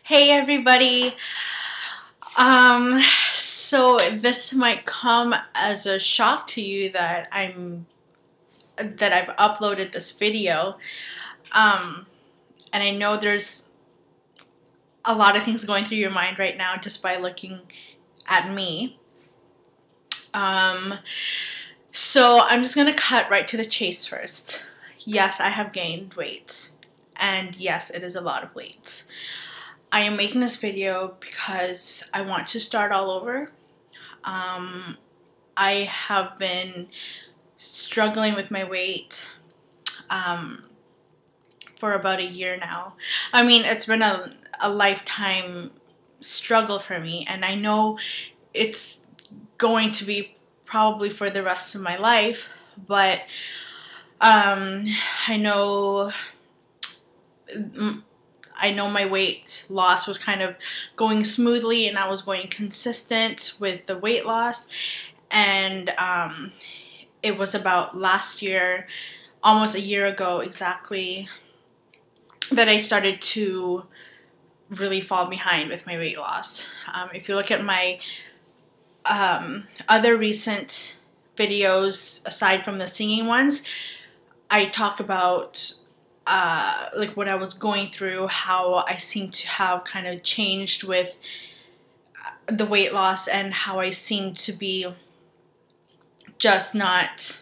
Hey everybody. So this might come as a shock to you that I've uploaded this video. And I know there's a lot of things going through your mind right now just by looking at me. So I'm just gonna cut right to the chase first. Yes, I have gained weight, and yes, it is a lot of weight. I am making this video because I want to start all over. I have been struggling with my weight for about a year now. I mean, it's been a lifetime struggle for me, and I know it's going to be probably for the rest of my life, but I know my weight loss was kind of going smoothly, and I was going consistent with the weight loss. And it was about last year, almost a year ago exactly, that I started to really fall behind with my weight loss. If you look at my other recent videos, aside from the singing ones, I talk about like what I was going through, how I seem to have kind of changed with the weight loss, and how I seem to be just not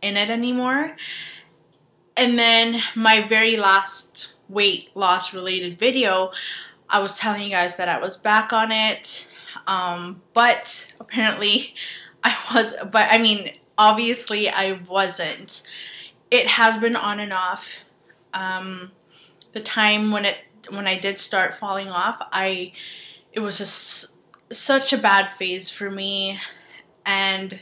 in it anymore. And then my very last weight loss related video, I was telling you guys that I was back on it, but apparently obviously I wasn't. It has been on and off. The time when I did start falling off, it was just such a bad phase for me, and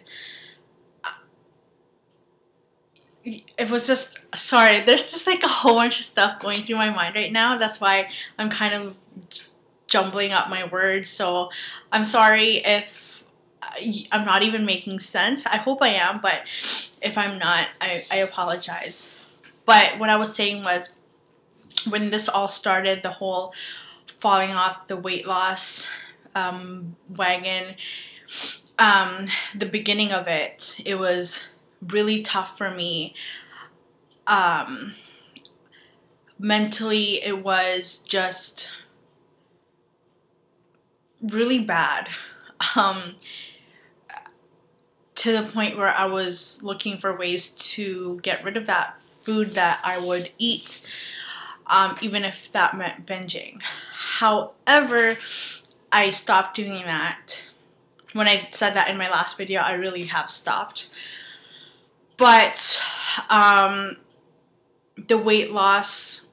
it was just, sorry, there's just like a whole bunch of stuff going through my mind right now. That's why I'm kind of jumbling up my words. So I'm sorry if I'm not even making sense. I hope I am, but if I'm not, I apologize. But what I was saying was, when this all started, the whole falling off the weight loss wagon, the beginning of it was really tough for me. Mentally, it was just really bad, to the point where I was looking for ways to get rid of that food that I would eat, even if that meant binging. However, I stopped doing that. When I said that in my last video, I really have stopped. But the weight loss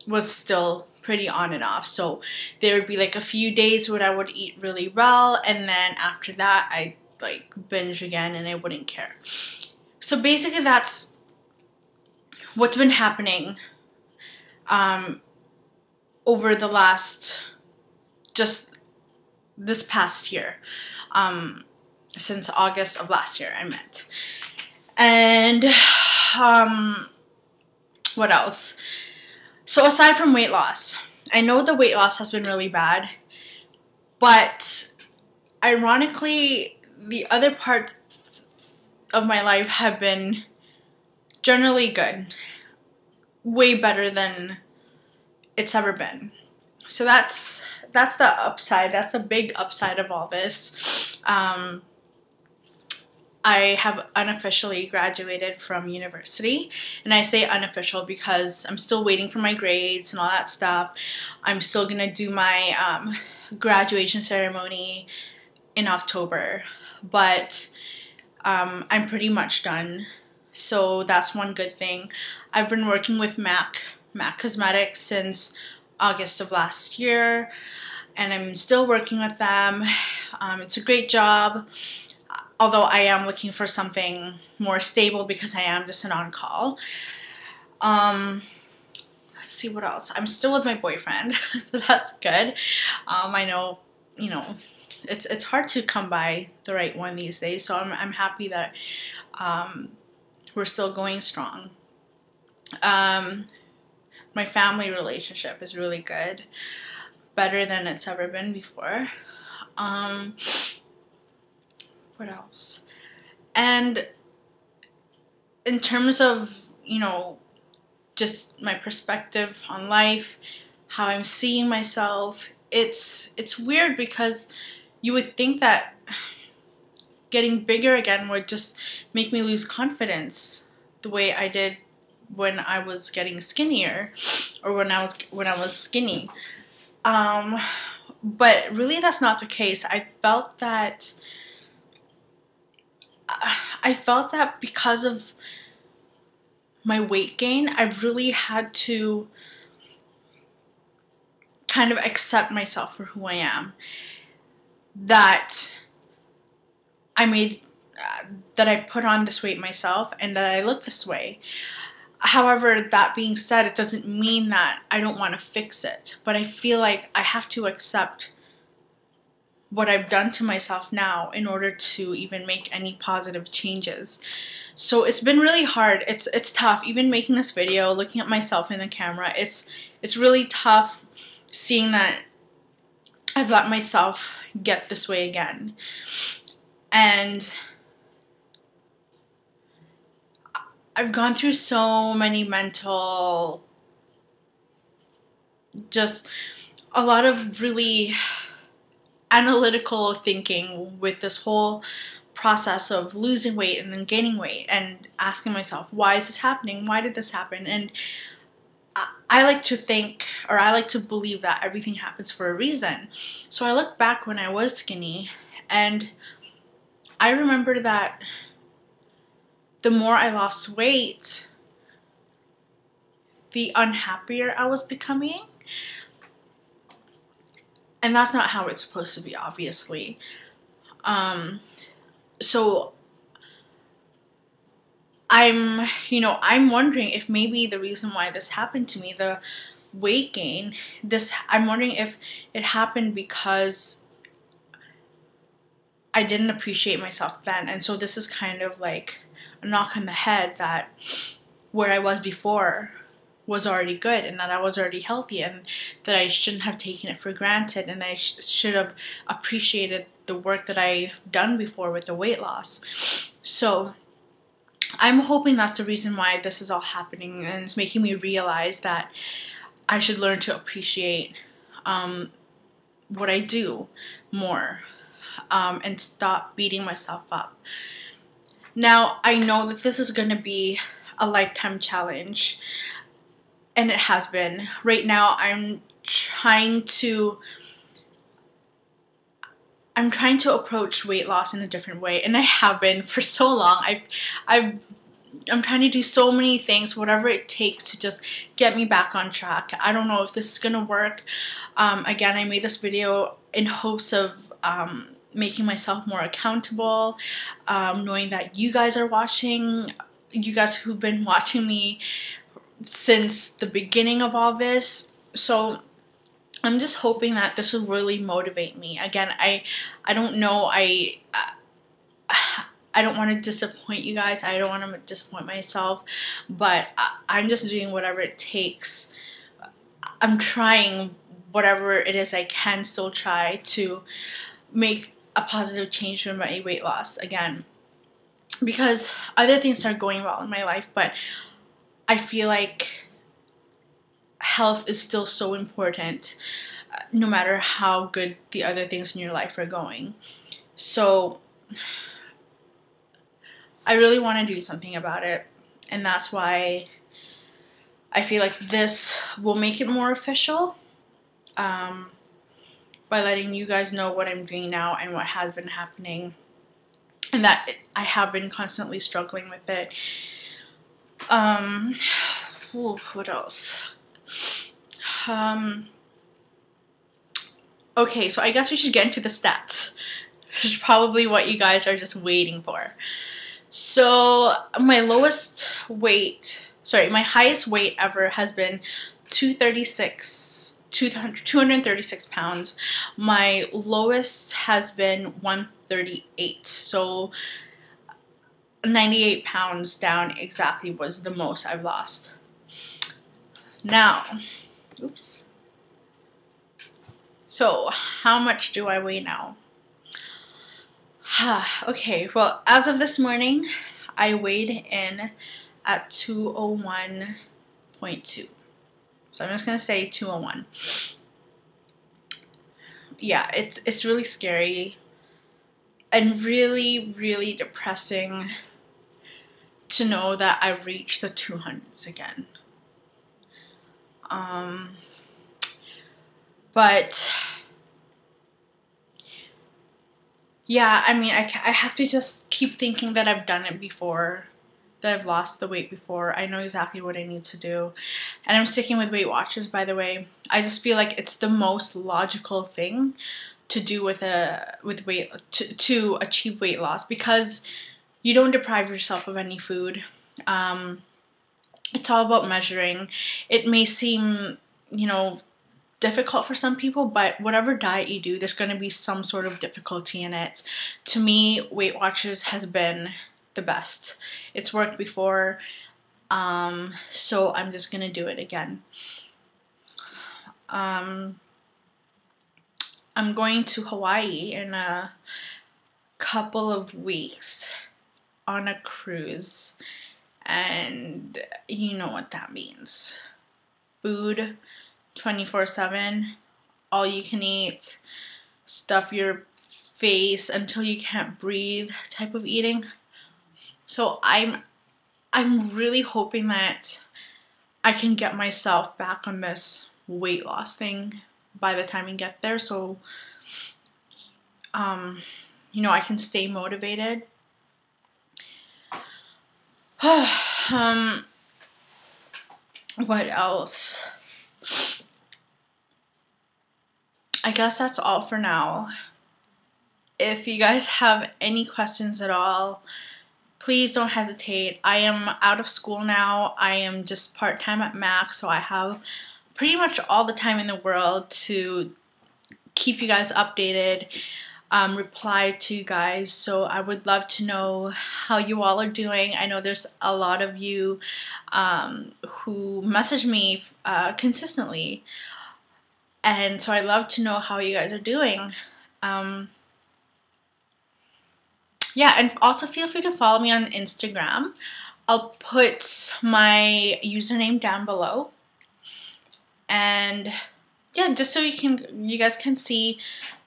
was still pretty on and off. So there would be like a few days where I would eat really well, and then after that I like binge again and I wouldn't care. So basically that's what's been happening over the last, just this past year, since August of last year I meant. And what else? So aside from weight loss, I know the weight loss has been really bad, but ironically, the other parts of my life have been generally good. Way better than it's ever been. So that's the upside. That's the big upside of all this. I have unofficially graduated from university, and I say unofficial because I'm still waiting for my grades and all that stuff. I'm still gonna do my graduation ceremony in October, but I'm pretty much done. So that's one good thing. I've been working with MAC Cosmetics since August of last year, and I'm still working with them. It's a great job, although I am looking for something more stable because I am just an on-call. Let's see what else. I'm still with my boyfriend, so that's good. I know, you know, it's hard to come by the right one these days, so I'm happy that we're still going strong. My family relationship is really good. better than it's ever been before. What else? And in terms of, you know, just my perspective on life, how I'm seeing myself, it's weird because you would think that getting bigger again would just make me lose confidence the way I did when I was getting skinnier, or when I was skinny. But really that's not the case. I felt that because of my weight gain, I've really had to kind of accept myself for who I am. That I put on this weight myself and that I look this way. However, that being said, it doesn't mean that I don't want to fix it. But I feel like I have to accept what I've done to myself now in order to even make any positive changes. So it's been really hard. It's tough. Even making this video, looking at myself in the camera, it's really tough seeing that I've let myself get this way again. And I've gone through so many mental, just a lot of really analytical thinking with this whole process of losing weight and then gaining weight, and asking myself, why is this happening? Why did this happen? And I like to think, or I like to believe, that everything happens for a reason. So I look back when I was skinny, and I remember that the more I lost weight, the unhappier I was becoming. And that's not how it's supposed to be, obviously. So I'm wondering if maybe the reason why this happened to me, the weight gain, I'm wondering if it happened because I didn't appreciate myself then. And so this is kind of like a knock on the head that where I was before was already good, and that I was already healthy, and that I shouldn't have taken it for granted, and I should have appreciated the work that I've done before with the weight loss. So I'm hoping that's the reason why this is all happening, and it's making me realize that I should learn to appreciate what I do more, and stop beating myself up. Now, I know that this is going to be a lifetime challenge, and it has been. Right now, I'm trying to approach weight loss in a different way, and I have been for so long. I'm trying to do so many things, whatever it takes to just get me back on track. I don't know if this is gonna work. Again, I made this video in hopes of making myself more accountable, knowing that you guys are watching, you guys who've been watching me since the beginning of all this. So I'm just hoping that this will really motivate me. Again, I don't know, I don't want to disappoint you guys. I don't want to disappoint myself, but I'm just doing whatever it takes. I'm trying whatever it is I can still try to make a positive change for my weight loss again, because other things are going well in my life, but I feel like health is still so important, no matter how good the other things in your life are going. So I really want to do something about it, and that's why I feel like this will make it more official, by letting you guys know what I'm doing now and what has been happening, and that I have been constantly struggling with it. What else? Okay, so I guess we should get into the stats, which is probably what you guys are just waiting for. So my highest weight ever has been 236 pounds. My lowest has been 138. So 98 pounds down exactly was the most I've lost. Now, oops. So how much do I weigh now? Okay, well, as of this morning, I weighed in at 201.2. So I'm just gonna say 201. Yeah, it's really scary and really, really depressing to know that I've reached the 200s again. But yeah, I mean, I have to just keep thinking that I've done it before, that I've lost the weight before. I know exactly what I need to do. And I'm sticking with Weight Watchers, by the way. I just feel like it's the most logical thing to do with weight to achieve weight loss, because you don't deprive yourself of any food. It's all about measuring. It may seem, difficult for some people, but whatever diet you do, there's going to be some sort of difficulty in it. To me, Weight Watchers has been the best. It's worked before, so I'm just going to do it again. I'm going to Hawaii in a couple of weeks on a cruise, and you know what that means. Food 24/7, all you can eat, stuff your face until you can't breathe type of eating. So I'm really hoping that I can get myself back on this weight loss thing by the time we get there, so I can stay motivated. What else? I guess that's all for now. If you guys have any questions at all, please don't hesitate. I am out of school now. I am just part-time at Mac, so I have pretty much all the time in the world to keep you guys updated, reply to you guys. So I would love to know how you all are doing. I know there's a lot of you who message me consistently, and so I'd love to know how you guys are doing. Yeah, and also feel free to follow me on Instagram. I'll put my username down below. And yeah, just so you guys can see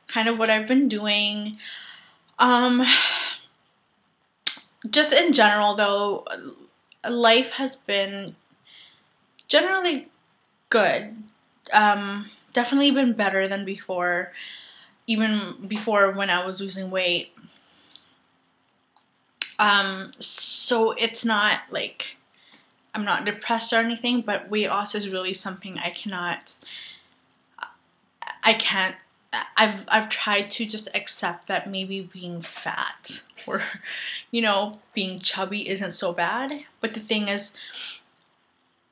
kind of what I've been doing. Just in general though, life has been generally good. Definitely been better than before, even before when I was losing weight. So it's not like I'm not depressed or anything, but weight loss is really something I've tried to just accept that maybe being fat or, being chubby isn't so bad. But the thing is,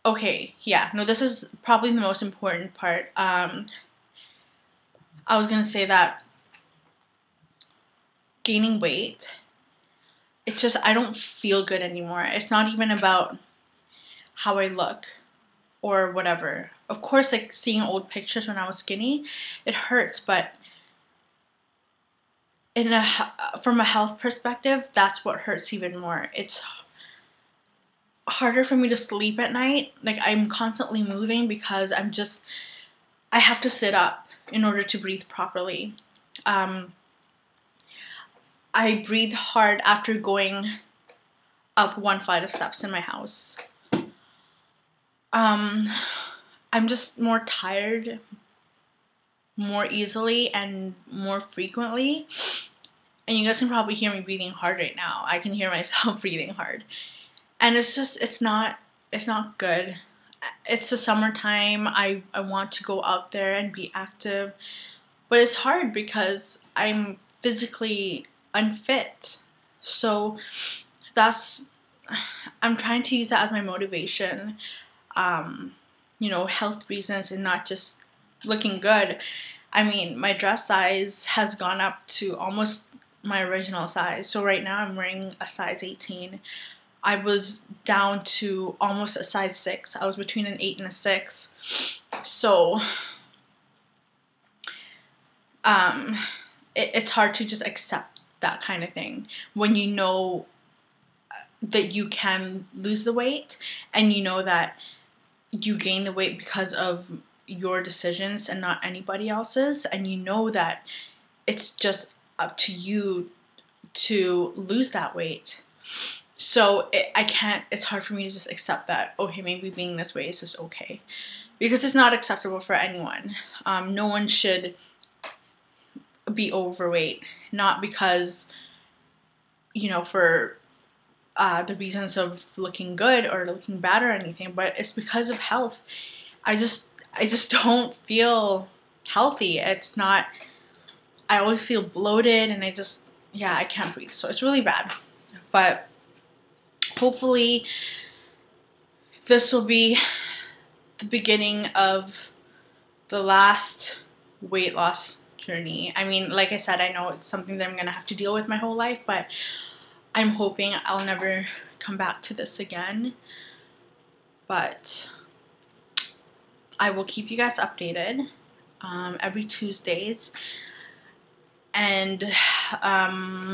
okay, yeah, no, this is probably the most important part. I was gonna say that gaining weight, it's just, I don't feel good anymore. It's not even about how I look or whatever. Of course, like seeing old pictures when I was skinny, it hurts, but from a health perspective, that's what hurts even more. It's harder for me to sleep at night. Like, I'm constantly moving because I have to sit up in order to breathe properly. I breathe hard after going up one flight of steps in my house. I'm just more tired more easily and more frequently. And you guys can probably hear me breathing hard right now. I can hear myself breathing hard. And it's not good. It's the summertime. I want to go out there and be active. But it's hard because I'm physically unfit. So I'm trying to use that as my motivation. Health reasons and not just looking good. I mean, my dress size has gone up to almost my original size. So right now I'm wearing a size 18. I was down to almost a size 6. I was between an 8 and a 6. So it's hard to just accept that kind of thing when you know that you can lose the weight, and you know that you gain the weight because of your decisions and not anybody else's, and you know that it's just up to you to lose that weight. So it's hard for me to just accept that, okay, maybe being this way is just okay, because it's not acceptable for anyone. No one should be overweight, not because, you know, for the reasons of looking good or looking bad or anything, but it's because of health. I just don't feel healthy. It's not, I always feel bloated, and I can't breathe. So it's really bad. But hopefully this will be the beginning of the last weight loss journey. I mean, like I said, I know it's something that I'm gonna have to deal with my whole life, but I'm hoping I'll never come back to this again. But I will keep you guys updated every Tuesdays. And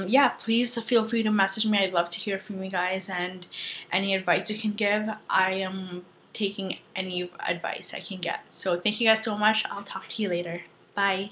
yeah, please feel free to message me. I'd love to hear from you guys, and any advice you can give. I am taking any advice I can get. So thank you guys so much. I'll talk to you later. Bye.